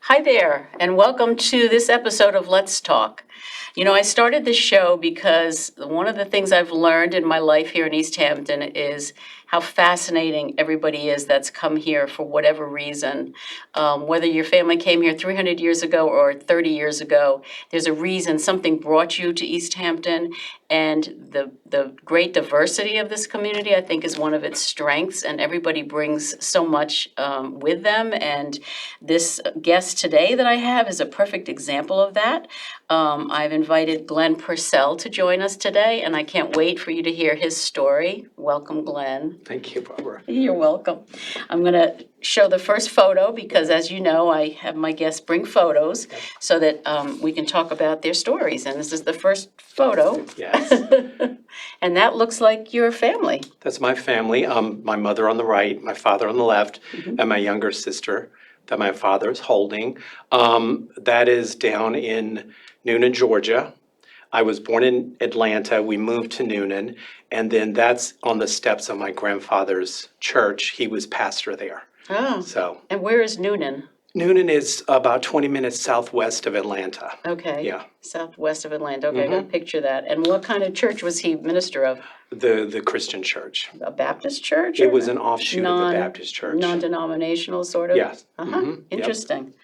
Hi there, and welcome to this episode of Let's Talk. You know, I started this show because one of the things I've learned in my life here in East Hampton is how fascinating everybody is that's come here for whatever reason. Whether your family came here 300 years ago or 30 years ago, there's a reason something brought you to East Hampton. And the great diversity of this community, I think, is one of its strengths, and everybody brings so much with them. And this guest today that I have is a perfect example of that. I've invited Glenn Purcell to join us today, and I can't wait for you to hear his story. Welcome, Glenn. Thank you, Barbara. You're welcome. I'm going to show the first photo because, as you know, I have my guests bring photos so that we can talk about their stories. And this is the first photo. Yes. And that looks like your family. That's my family. My mother on the right, my father on the left, and my younger sister that my father is holding. That is down in Noonan, Georgia. I was born in Atlanta. We moved to Noonan, and then that's on the steps of my grandfather's church. He was pastor there. Oh. So. And where is Noonan? Noonan is about 20 minutes southwest of Atlanta. Okay. Yeah. Southwest of Atlanta. Okay, I got to picture that. And what kind of church was he minister of? The Christian church. A Baptist church? It was an offshoot of the Baptist church. Non-denominational sort of? Yes. Interesting. Yep.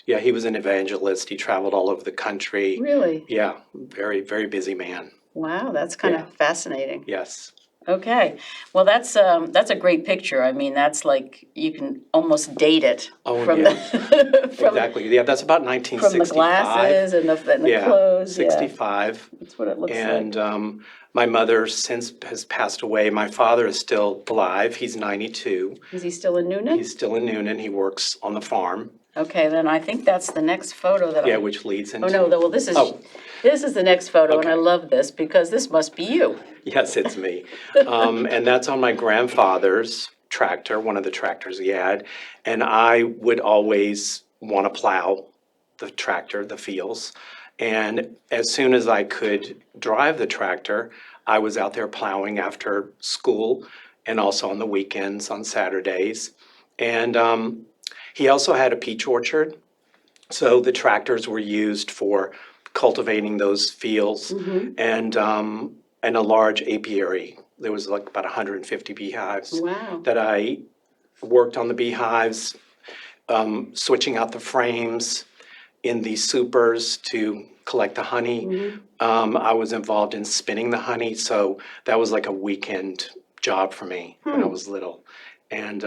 Yeah, he was an evangelist. He traveled all over the country. Really? Yeah, very, very busy man. Wow, that's kind of fascinating. Yes. Okay, well, that's a great picture. I mean, that's like, you can almost date it. Oh, from yeah. from, Exactly. Yeah, that's about from 1965. the glasses and the clothes. 65. Yeah, that's what it looks like. And my mother since has passed away. My father is still alive. He's 92. Is he still in Noonan? He's still in Noonan. He works on the farm. Okay, then I think that's the next photo that Yeah, which leads into... Oh, no, well, this is the next photo, and I love this because this must be you. Yes, it's me. And that's on my grandfather's tractor, one of the tractors he had. And I would always want to plow the tractor, the fields. And as soon as I could drive the tractor, I was out there plowing after school and also on the weekends, on Saturdays. And he also had a peach orchard. So the tractors were used for cultivating those fields and a large apiary. There was like about 150 beehives. Wow. That I worked on the beehives, switching out the frames in the supers to collect the honey. I was involved in spinning the honey, so that was like a weekend job for me when I was little. And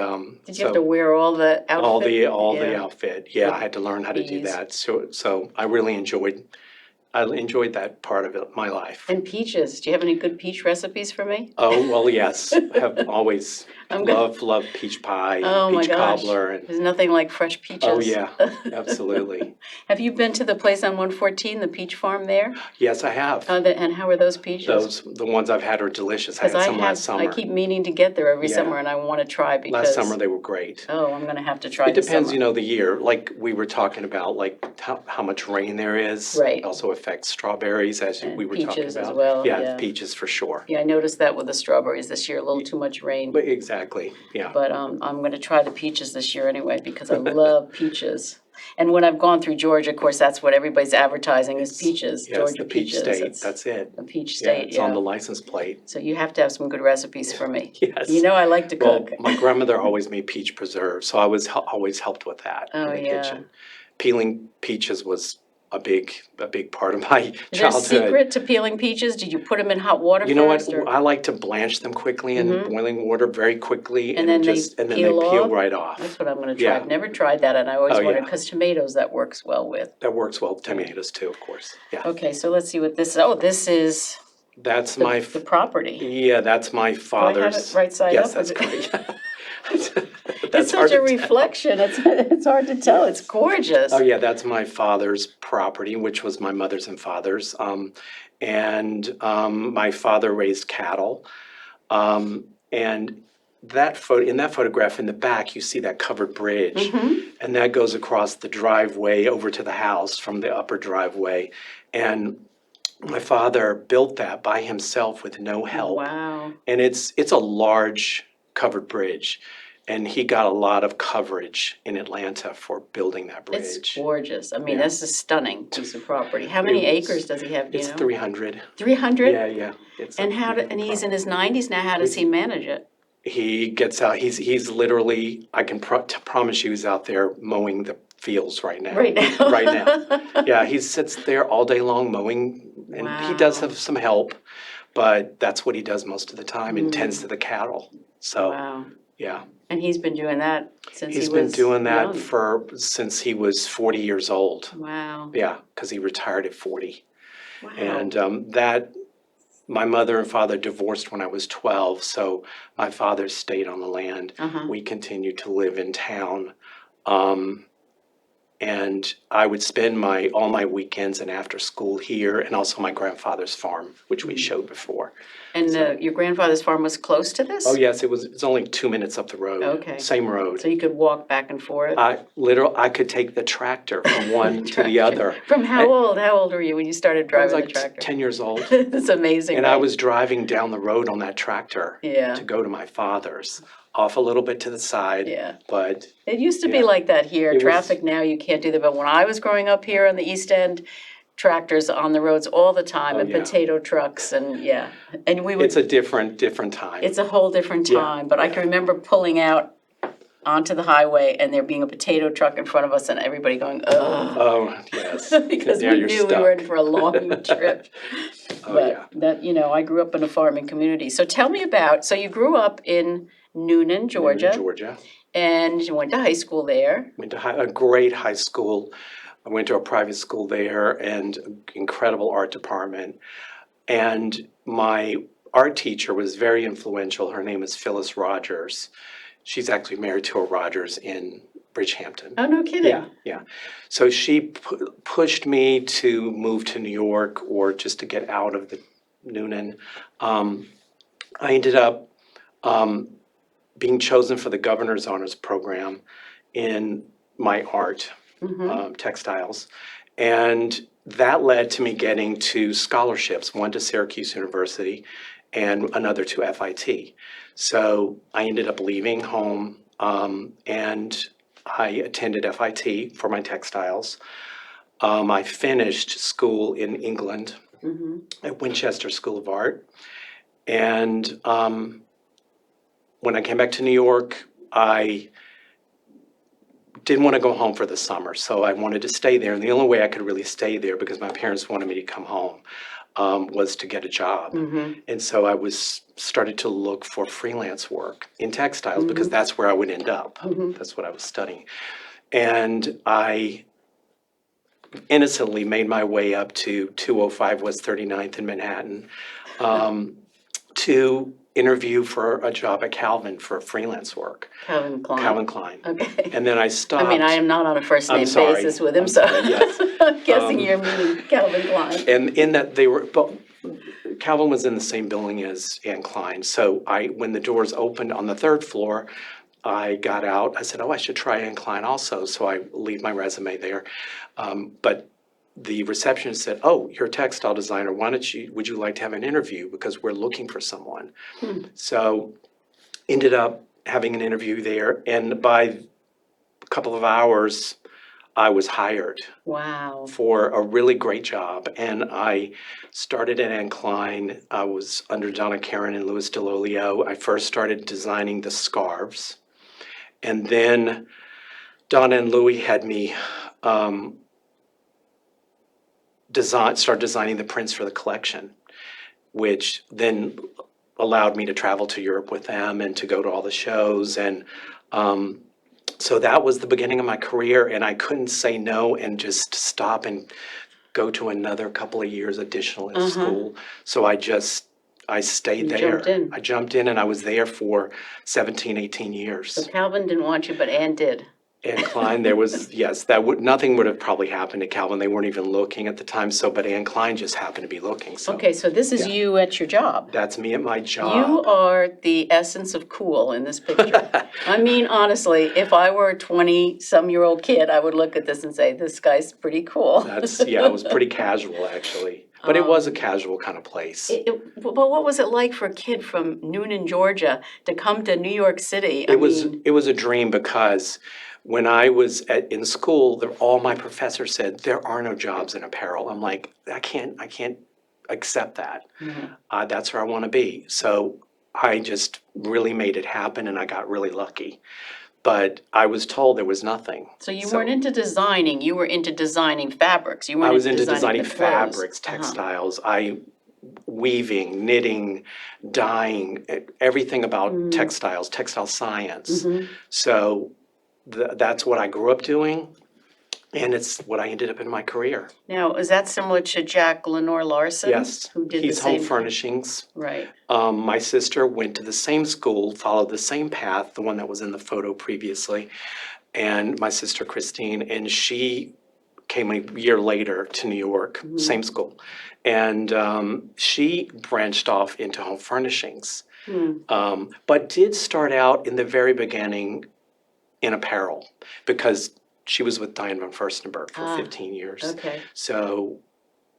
Did you have to wear all the outfit? All the outfit. Yeah, I had to learn how to do that. So I really enjoyed that part of my life. And peaches. Do you have any good peach recipes for me? Oh, well, yes. Have always loved peach pie and peach cobbler. And, there's nothing like fresh peaches. oh, yeah, absolutely. Have you been to the place on 114, the peach farm there? Yes, I have. And how are those peaches? The ones I've had are delicious. I had some last summer. I keep meaning to get there every summer, and I want to try because... Last summer they were great. Oh, I'm going to have to try It depends, the year. Like we were talking about, like how much rain there is. Right. It also affects strawberries, as we were talking about. Peaches as well. Yeah, peaches for sure. Yeah, I noticed that with the strawberries this year, a little too much rain. But exactly, yeah. But I'm going to try the peaches this year anyway because I love peaches. And when I've gone through Georgia, of course, that's what everybody's advertising is peaches. Yes, Georgia the peach peaches. state. That's it. The peach state. It's on the license plate. So you have to have some good recipes for me. Yes. You know I like to cook. Well, my grandmother always made peach preserves, so I was always helped with that in the kitchen. Peeling peaches was a big part of my childhood. Is there a secret to peeling peaches? Did you put them in hot water first? You know what? I like to blanch them quickly in boiling water very quickly, and then they peel right off. That's what I'm going to try. I've never tried that, and I always wondered because tomatoes that works well with. That works well with tomatoes too, of course. Yeah. Okay, so let's see what this is. Oh, this is. That's the property. Yeah, that's my father's. Do I have it right side up? Yes, that's great. It's such a reflection. It's hard to tell. It's gorgeous. Oh yeah, that's my father's property, which was my mother's and father's. And my father raised cattle. And in that photograph in the back, you see that covered bridge, and that goes across the driveway over to the house from the upper driveway. And my father built that by himself with no help. Wow. And it's a large covered bridge. And he got a lot of coverage in Atlanta for building that bridge. It's gorgeous. I mean, Yeah. that's a stunning piece of property. How many acres does he have, do you It's know? 300. 300? Yeah. It's And and he's in his 90s now, how does he manage it? He gets out, he's literally, I can promise you he's out there mowing the fields right now. Right now? Right now. Yeah, he sits there all day long mowing, and he does have some help, but that's what he does most of the time and tends to the cattle. So, Wow. yeah. And he's been doing that since he He's was been doing that young. since he was 40 years old. Wow. Yeah, because he retired at 40. Wow. And my mother and father divorced when I was 12, so my father stayed on the land. We continued to live in town. And I would spend all my weekends and after school here, and also my grandfather's farm, which we showed before. And your grandfather's farm was close to this? Oh, yes, it's only 2 minutes up the road. Okay. Same road. So you could walk back and forth? I could take the tractor from one to the other. From how old? How old were you when you started I was driving like the tractor? 10 years old. That's amazing, And right? I was driving down the road on that tractor Yeah. to go to my father's, off a little bit to the side. Yeah. But It used to be like that here. It was- Traffic now, you can't do that. But when I was growing up here on the East End, tractors on the roads all the time and yeah. potato trucks and and we would. it's a different time. It's a whole different time. But I can remember pulling out onto the highway and there being a potato truck in front of us and everybody going, ugh. Oh, yes. Because Now we you're knew we were in stuck. for a long trip. Oh, But yeah. that, I grew up in a farming community. So tell me so you grew up in Noonan, Georgia, Georgia. and you went to high school there. Went to a great high school. I went to a private school there and incredible art department. And my art teacher was very influential. Her name is Phyllis Rogers. She's actually married to a Rogers in Bridgehampton. Oh, no kidding. Yeah. So she pushed me to move to New York or just to get out of the Noonan. I ended up being chosen for the Governor's Honors Program in my art, textiles. And that led to me getting two scholarships, one to Syracuse University and another to FIT. So I ended up leaving home and I attended FIT for my textiles. I finished school in England at Winchester School of Art. And when I came back to New York, I didn't want to go home for the summer, so I wanted to stay there. And the only way I could really stay there, because my parents wanted me to come home, was to get a job. And so I started to look for freelance work in textiles because that's where I would end up. That's what I was studying. And I innocently made my way up to 205 West 39th in Manhattan to interview for a job at Calvin for freelance work. Calvin Klein. Calvin Klein. Okay. And then I stopped. I mean, I am not on a first name sorry. basis with him, I'm so sorry, yes. I'm guessing you're meaning Calvin Klein. And in that Calvin was in the same building as Anne Klein. So when the doors opened on the third floor, I got out. I said, I should try Anne Klein also. So I leave my resume there. But the receptionist said, you're a textile designer. Would you like to have an interview? Because we're looking for someone. So ended up having an interview there. And by a couple of hours, I was hired. Wow. For a really great job. And I started at Anne Klein. I was under Donna Karen and Louis DeLolio. I first started designing the scarves. And then Donna and Louis had me start designing the prints for the collection, which then allowed me to travel to Europe with them and to go to all the shows. And so that was the beginning of my career, and I couldn't say no and just stop and go to another couple of years additional in school. So I stayed there. Jumped in. I jumped in, and I was there for 17, 18 years. So Calvin didn't want you, but Anne did. Anne Klein, nothing would have probably happened to Calvin. They weren't even looking at the time. But Anne Klein just happened to be looking. So Okay, so this is you at your job. that's me at my job. You are the essence of cool in this picture. I mean, honestly, if I were a 20-some-year-old kid, I would look at this and say, this guy's pretty cool. It was pretty casual, actually. But it was a casual kind of place. But what was it like for a kid from Noonan, Georgia, to come to New York City? It was a dream because when I was in school, all my professors said, there are no jobs in apparel. I'm like, I can't accept that. That's where I want to be. So I just really made it happen, and I got really lucky. But I was told there was nothing. So you weren't into designing, you were into designing fabrics. You I weren't was into into designing the clothes. fabrics, textiles, weaving, knitting, dyeing, everything about textiles, textile science. So that's what I grew up doing, and it's what I ended up in my career. Now, is that similar to Jack Lenore Larson? Yes, Who did he's the same home furnishings. Right. My sister went to the same school, followed the same path, the one that was in the photo previously, and my sister Christine, and she came a year later to New York, same school. And she branched off into home furnishings, but did start out in the very beginning in apparel because she was with Diane von Furstenberg for 15 years. Okay. So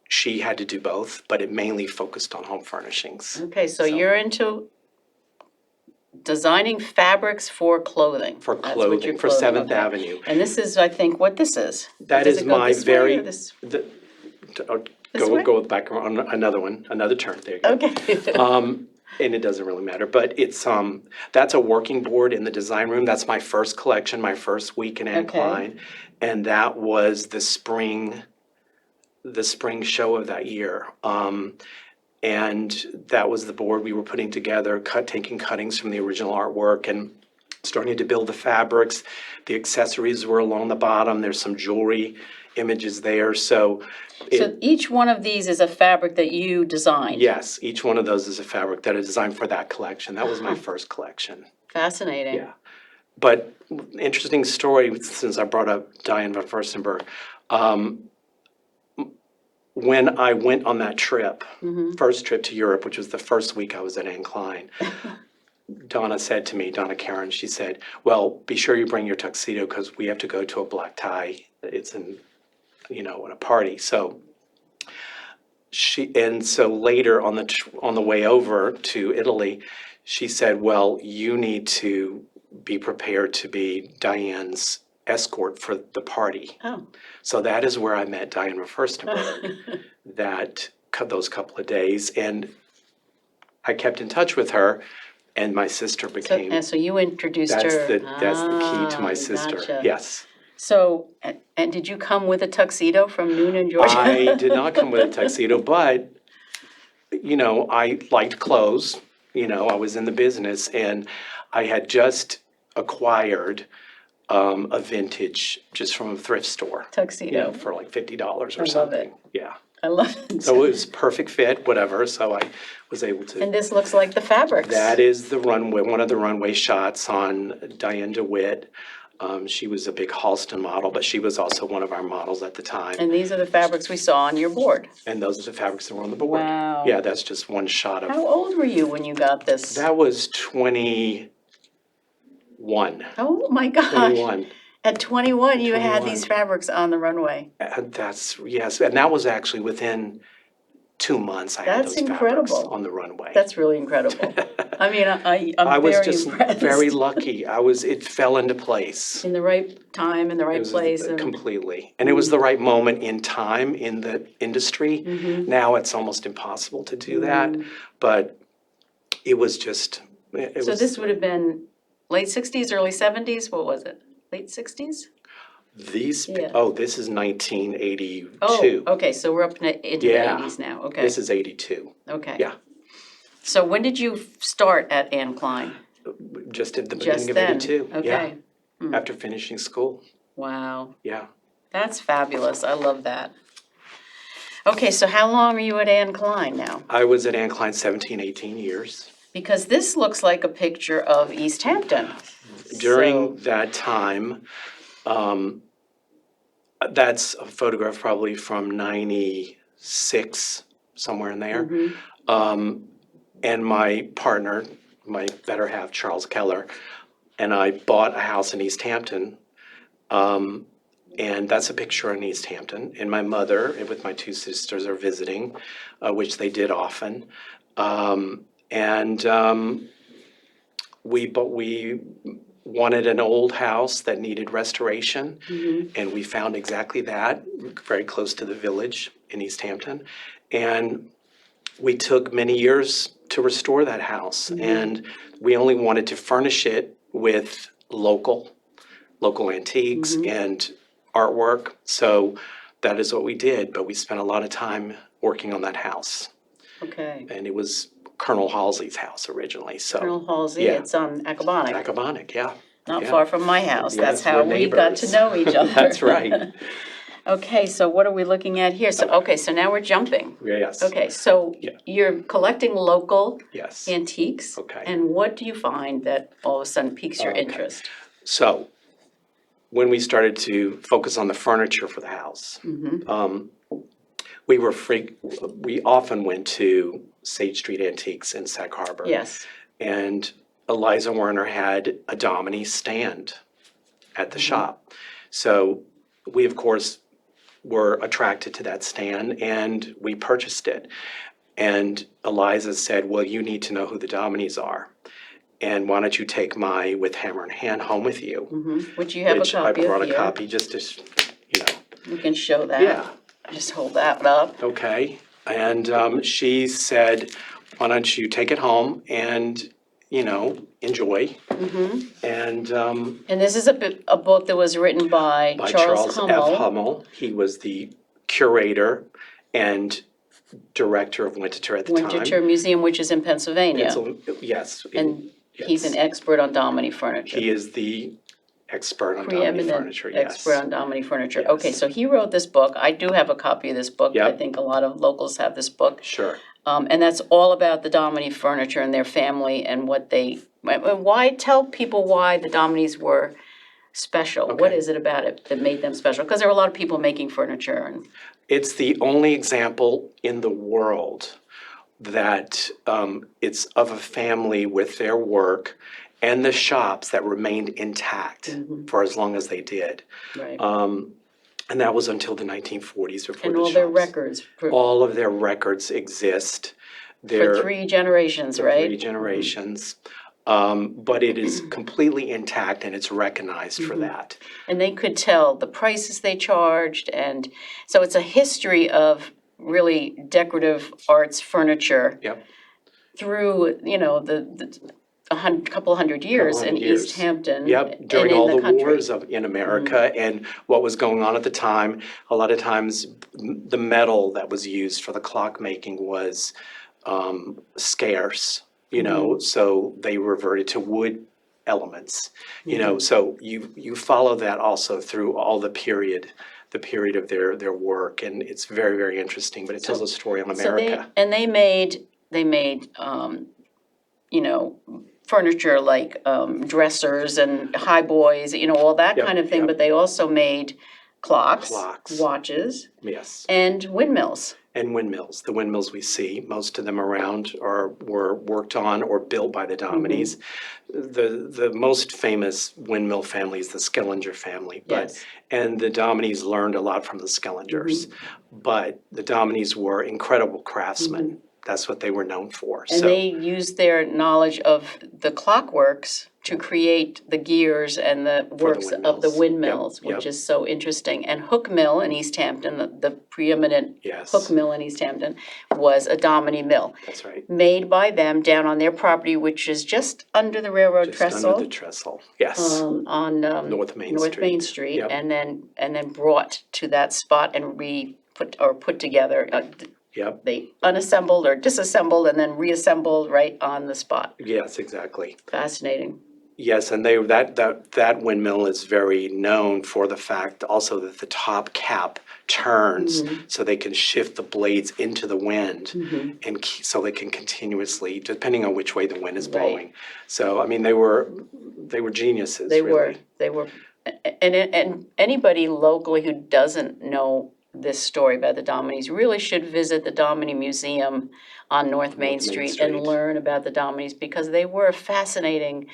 she had to do both, but it mainly focused on home furnishings. Okay, so you're into designing fabrics for clothing. For That's what clothing, you're for clothing, 7th okay. Avenue. And this is, I think, what this is. That Does is it go my this way very, or this? go way? back on another one, another turn, there you go. Okay. And it doesn't really matter, but it's, that's a working board in the design room. That's my first collection, my first week in Anne Okay. Klein. And that was the spring show of that year. And that was the board we were putting together, taking cuttings from the original artwork and starting to build the fabrics. The accessories were along the bottom. There's some jewelry images there, so. So each one of these is a fabric that you designed? Yes, each one of those is a fabric that is designed for that collection. That was my first collection. Fascinating. Yeah. But interesting story, since I brought up Diane von Furstenberg. When I went on that trip, first trip to Europe, which was the first week I was at Anne Klein, Donna said to me, Donna Karen, she said, well, be sure you bring your tuxedo because we have to go to a black tie. It's in a party. So so later on the way over to Italy, she said, well, you need to be prepared to be Diane's escort for the party. Oh. So that is where I met Diane von Furstenberg, those couple of days. And I kept in touch with her, and my sister became. So you introduced her. That's the key to my sister. Gotcha. Yes. So, and did you come with a tuxedo from Noonan, Georgia? I did not come with a tuxedo, but, I liked clothes. I was in the business, and I had just acquired a vintage just from a thrift store. Tuxedo. For like $50 or I something. love it. Yeah. I love it. So it was perfect fit, whatever, so I was able to. And this looks like the fabrics. That is the runway, one of the runway shots on Diane DeWitt. She was a big Halston model, but she was also one of our models at the time. And these are the fabrics we saw on your board. And those are the fabrics that were on the board. Wow. Yeah, that's just one shot of. How old were you when you got this? That was 21. Oh my gosh. 21. At 21, you had 21. these fabrics on the runway. And yes, and that was actually within 2 months I had That's those fabrics incredible. on the runway. That's really incredible. I mean, I'm was very just impressed. very lucky. It fell into place. In the right time, in the It right was place. And completely. And it was the right moment in time in the industry. Mm-hmm. Now it's almost impossible to do that, but it was just, So this would have been late 60s, early 70s? What was it? Late 60s? Yeah. This is 1982. Oh, okay, so we're up into Yeah. the 80s now, okay. This is 82. Okay. Yeah. So when did you start at Anne Klein? Just at the Just beginning of then? 82. Okay. Yeah. After finishing school. Wow. Yeah. That's fabulous. I love that. Okay, so how long are you at Anne Klein now? I was at Anne Klein 17, 18 years. Because this looks like a picture of East Hampton. During that time, that's a photograph probably from 96, somewhere in there. And my partner, my better half, Charles Keller, and I bought a house in East Hampton. And that's a picture in East Hampton. And my mother, and with my two sisters, are visiting, which they did often. And we wanted an old house that needed restoration, and we found exactly that, very close to the village in East Hampton. And we took many years to restore that house, and we only wanted to furnish it with local antiques and artwork. So that is what we did, but we spent a lot of time working on that house. Okay. And it was Colonel Halsey's house originally, so. Colonel Halsey, Yeah. it's on Acabonic, Acabonic, yeah. not yeah. far from my house. That's Yes, how we're we got to neighbors. know each other. That's right. Okay, so what are we looking at here? So now we're jumping. Yes. Okay, so Yeah. you're collecting local Yes. antiques. Okay. And what do you find that all of a sudden piques your Okay. interest? So, when we started to focus on the furniture for the house, we often went to Sage Street Antiques in Sag Harbor. Yes. And Eliza Werner had a Domini stand at the shop. So we, of course, were attracted to that stand, and we purchased it. And Eliza said, well, you need to know who the Dominis are. And why don't you take my With Hammer in Hand home with you? Which you have a Which I copy of brought a here. copy just to, you know. We can show that. Yeah. Just hold that up. Okay. And she said, why don't you take it home and, enjoy. And And this is a book that was written by Charles Hummel. F. Hummel. He was the curator and director of Winterthur at the time. Winterthur Museum, which is in Pennsylvania. Yes. And he's yes. an expert on Domini furniture. He is the expert on Domini Preeminent furniture, yes. expert on Domini furniture. Yes. Okay, so he wrote this book. I do have a copy of this book. Yep. I think a lot of locals have this book. Sure. And that's all about the Domini furniture and their family and what they, tell people why the Dominis were special. Okay. What is it about it that made them special? Because there were a lot of people making furniture and. It's the only example in the world that it's of a family with their work and the shops that remained intact for as long as they did. Right. And that was until the 1940s before And the all shops. their records. All of their records exist. For 3 generations, right? 3 generations. But it is completely intact and it's recognized for that. And they could tell the prices they charged, and so it's a history of really decorative arts furniture Yep. through, couple hundred years in East Hampton. Yep, during and in all the the country. wars in America and what was going on at the time. A lot of times, the metal that was used for the clock making was scarce, so they reverted to wood elements, so you follow that also through all the period of their work, and it's very, very interesting, but it tells a story on America. They made furniture like dressers and highboys, all that Yep, kind of thing, yep. but they also made clocks, Clocks. watches, Yes. and windmills. And windmills. The windmills we see, most of them around were worked on or built by the Dominis. The most famous windmill family is the Skellinger family. Yes. And the Dominis learned a lot from the Skellingers. But the Dominis were incredible craftsmen. That's what they were known for. And they used their knowledge of the clockworks to create the gears and the works of the windmills, Yep, which is so interesting. And Hook Mill in East Hampton, the preeminent Yes. Hook Mill in East Hampton, was a Domini mill. That's right. Made by them down on their property, which is just under the railroad Just trestle. under the trestle. Yes. On North Main North Street. Main Street, Yep. and then brought to that spot and put together. Yep. They unassembled or disassembled and then reassembled right on the spot. Yes, exactly. Fascinating. Yes, and that windmill is very known for the fact also that the top cap turns so they can shift the blades into the wind and so they can continuously, depending on which way the wind is blowing. So I mean, they were geniuses. They really. were, and anybody locally who doesn't know this story about the Dominis really should visit the Domini Museum on North Main Street and learn about the Dominis because they were a fascinating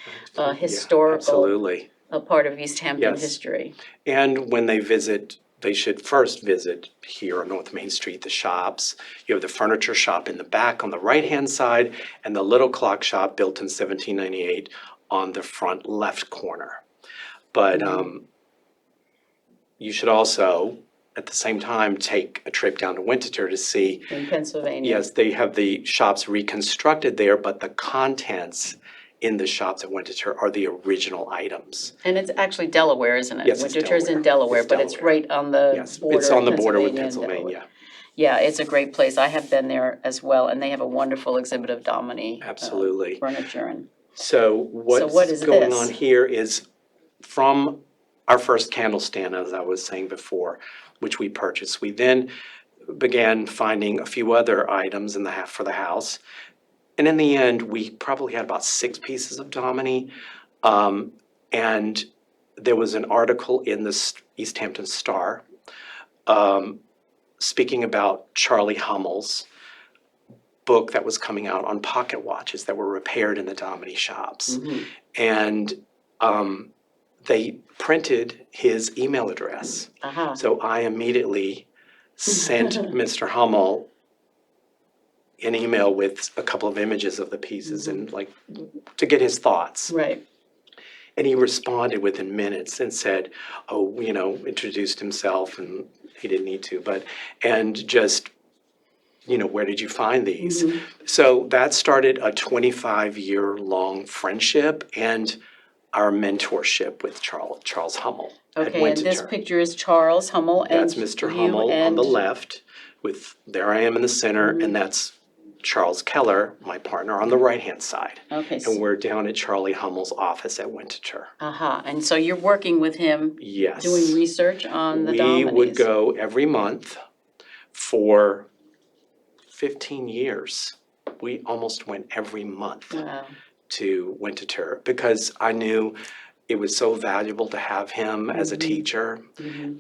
historical Absolutely. a part of East Hampton Yes. history. And when they visit, they should first visit here on North Main Street, the shops. You have the furniture shop in the back on the right-hand side, and the little clock shop built in 1798 on the front left corner. But you should also, at the same time, take a trip down to Winterthur to see, In Pennsylvania. yes, they have the shops reconstructed there, but the contents in the shops at Winterthur are the original items. And it's actually Delaware, isn't it? Yes, it's Winterthur's in Delaware. Delaware, It's but it's Delaware. right on the Yes, border it's on of the border with Pennsylvania and Delaware. Pennsylvania. Yeah, it's a great place. I have been there as well, and they have a wonderful exhibit of Domini Absolutely. furniture. And So what what's is going this? on here is from our first candle stand, as I was saying before, which we purchased. We then began finding a few other items in the for the house. And in the end, we probably had about 6 pieces of Domini. And there was an article in the East Hampton Star speaking about Charlie Hummel's book that was coming out on pocket watches that were repaired in the Domini shops. And they printed his email address. So I immediately sent Mr. Hummel an email with a couple of images of the pieces and like to get his thoughts. Right. And he responded within minutes and said, oh, introduced himself, and he didn't need to, and just, where did you find these? So that started a 25-year-long friendship and our mentorship with Charles Hummel at Okay, and Winterthur. this picture is Charles Hummel, and That's Mr. you Hummel on the and- left, there I am in the center, and that's Charles Keller, my partner, on the right-hand side. Okay. And we're down at Charlie Hummel's office at Winterthur. And so you're working with him, Yes. doing research on the We Dominis. would go every month for 15 years. We almost went every month Wow. to Winterthur because I knew it was so valuable to have him as a teacher,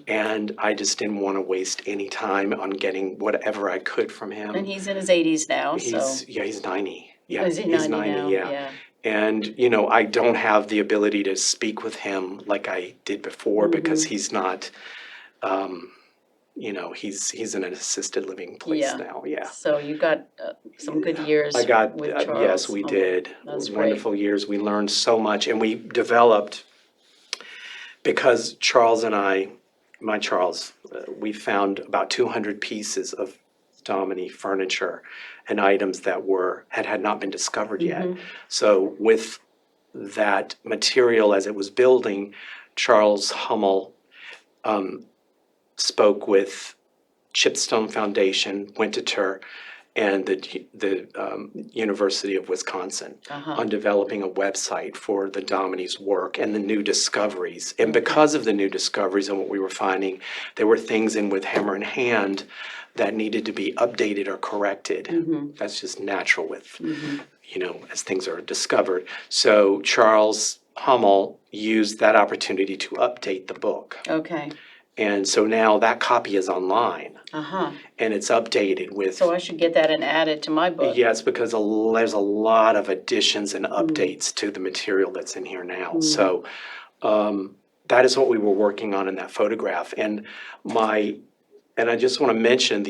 and I just didn't want to waste any time on getting whatever I could from him. And he's in his 80s now, so. He's 90. Yeah, Is he he's 90 now? yeah. And, I don't have the ability to speak with him like I did before because he's not, he's in an assisted living place now, yeah. So you got some good years I got, with Charles. yes, we did. That's great. Wonderful years. We learned so much, and we developed, because Charles and I, we found about 200 pieces of Domini furniture and items that had not been discovered yet. So with that material as it was building, Charles Hummel spoke with Chipstone Foundation, Winterthur, and the University of Wisconsin on developing a website for the Domini's work and the new discoveries. And because of the new discoveries and what we were finding, there were things in with hammer in hand that needed to be updated or corrected. That's just natural with, as things are discovered. So Charles Hummel used that opportunity to update the book. Okay. And so now that copy is online. And it's updated with. So I should get that and add it to my book. Yes, because there's a lot of additions and updates to the material that's in here now. So that is what we were working on in that photograph. And I just want to mention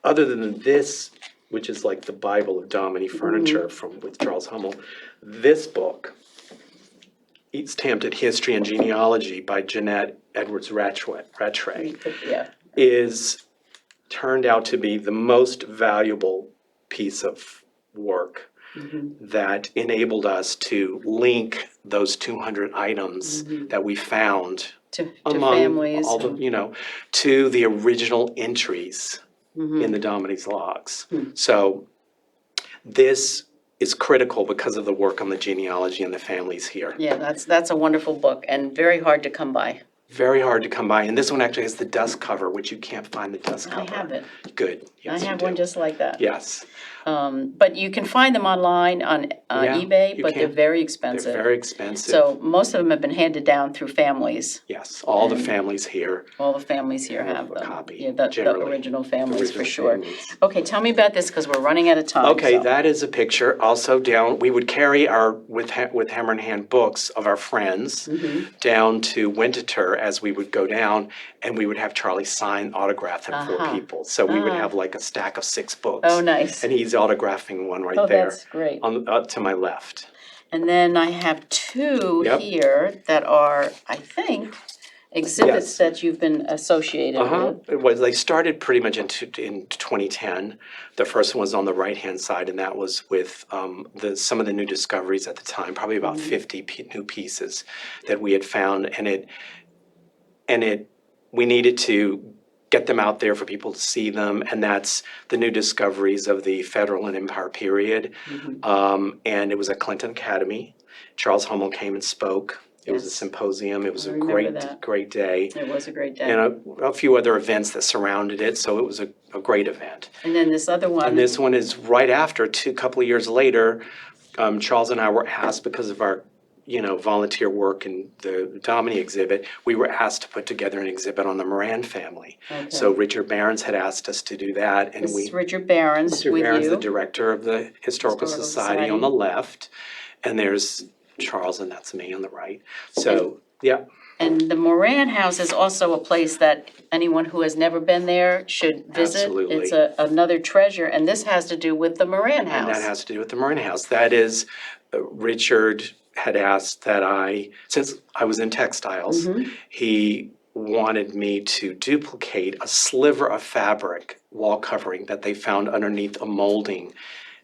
other than this, which is like the Bible of Domini furniture with Charles Hummel, this book, East Hampton History and Genealogy by Jeanette Edwards Rattray, is turned out to be the most valuable piece of work that enabled us to link those 200 items that we found to among families. all the, to the original entries in the Domini's logs. So this is critical because of the work on the genealogy and the families here. Yeah, that's a wonderful book and very hard to come by. Very hard to come by. And this one actually has the dust cover, which you can't find the dust cover. I have it. Good. Yes, I have you one do. just like that. Yes. But you can find them online on Yeah, eBay, you but they're can. very They're expensive. very expensive. So most of them have been handed down through families. Yes, all the And families here all the families here have have a them. copy, Yeah, the generally. original The families for original sure. families. Okay, tell me about this because we're running out of time. Okay, so. that is a picture. Also down, we would carry our with Hammer in Hand books of our friends down to Winterthur as we would go down, and we would have Charlie sign, autograph them for people. So we would have like a stack of 6 books. Oh, nice. And he's autographing one right Oh, there. that's great. Up to my left. And then I have 2 Yep. here that are, I think, exhibits Yes. that you've been associated with. They started pretty much in 2010. The first one was on the right-hand side, and that was with some of the new discoveries at the time, probably about 50 new pieces that we had found, and we needed to get them out there for people to see them, and that's the new discoveries of the Federal and Empire period. And it was at Clinton Academy. Charles Hummel came and spoke. It was a symposium. It was I a remember that. great day. It was a great day. And a few other events that surrounded it, so it was a great event. And then this other one. And this one is right after, a couple of years later, Charles and I were asked, because of our volunteer work in the Domini exhibit, we were asked to put together an exhibit on the Moran family. Okay. So Richard Barons had asked us to do that, and This is Richard Barons Richard with Barons, you. the director of the Historical Society on the left, and there's Charles, and that's me on the right. So, yeah. And the Moran House is also a place that anyone who has never been there should visit. Absolutely. It's another treasure, and this has to do with the Moran House. And that has to do with the Moran House. That is, Richard had asked that since I was in textiles, he wanted me to duplicate a sliver of fabric wall covering that they found underneath a molding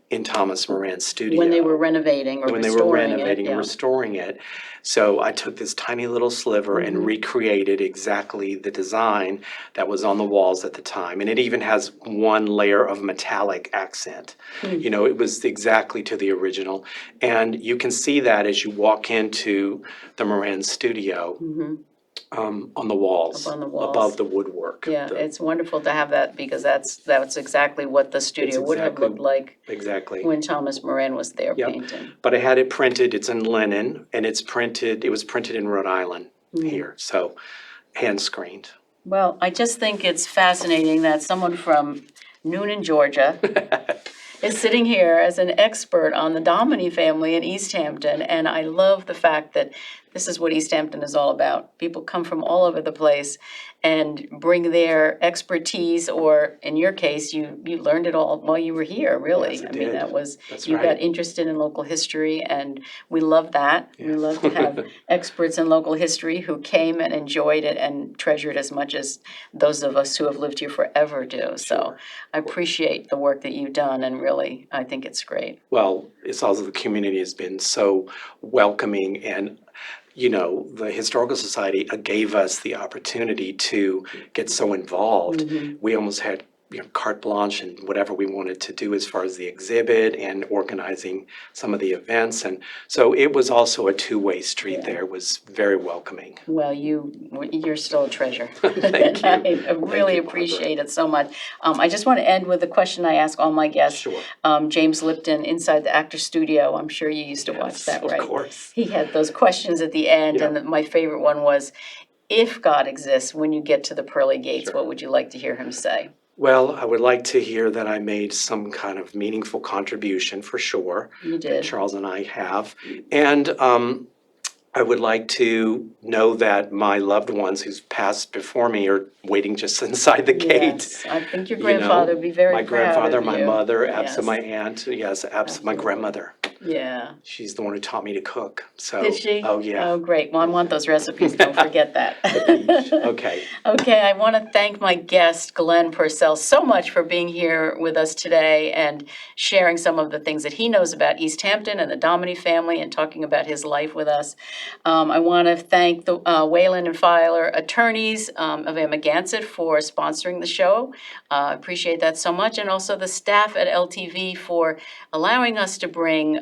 in Thomas Moran's studio. When they were renovating or restoring and restoring it. So I took this tiny little sliver and recreated exactly the design that was on the walls at the time. And it even has one layer of metallic accent. It was exactly to the original. And you can see that as you walk into the Moran studio. On the walls, above the woodwork. Yeah, it's wonderful to have that because that's exactly what the studio would have looked like. Exactly. When Thomas Moran was there painting. But I had it printed, it's in linen, and it was printed in Rhode Island here, so hand screened. Well, I just think it's fascinating that someone from Noonan, Georgia is sitting here as an expert on the Domini family in East Hampton, and I love the fact that this is what East Hampton is all about. People come from all over the place and bring their expertise, or in your case, you learned it all while you were here, really. Yes, I I mean, did. You got interested in local history, and we love that. Yeah. We love to have experts in local history who came and enjoyed it and treasured as much as those of us who have lived here forever do. So I appreciate the work that you've done, and really, I think it's great. Well, it's also the community has been so welcoming, and the Historical Society gave us the opportunity to get so involved. We almost had carte blanche and whatever we wanted to do as far as the exhibit and organizing some of the events. And so it was also a two-way street there. It was very welcoming. Well, you're still a treasure. Thank you. I really appreciate it so much. I just want to end with a question I ask all my guests. Sure. James Lipton, Inside the Actor Studio, I'm sure you used to watch that, right? Of course. He had those questions at the end, and my favorite one was, if God exists, when you get to the pearly gates, what would you like to hear him say? Well, I would like to hear that I made some kind of meaningful contribution, for sure. You did. That Charles and I have. And I would like to know that my loved ones who's passed before me are waiting just inside the gate. Yes, I think your grandfather would be very My proud grandfather, of my you. mother, Yes. my aunt, my grandmother. Yeah. She's the one who taught me to cook. So. Did she? Oh, yeah. Oh, great. Well, I want those recipes. Don't forget that. Okay. Okay, I want to thank my guest, Glenn Purcell, so much for being here with us today and sharing some of the things that he knows about East Hampton and the Domini family and talking about his life with us. I want to thank the Whalen and Filer attorneys of Amagansett for sponsoring the show. I appreciate that so much. And also the staff at LTV for allowing us to bring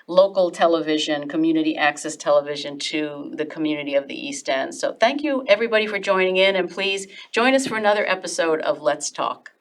local television, community access television to the community of the East End. So thank you, everybody, for joining in, and please join us for another episode of Let's Talk.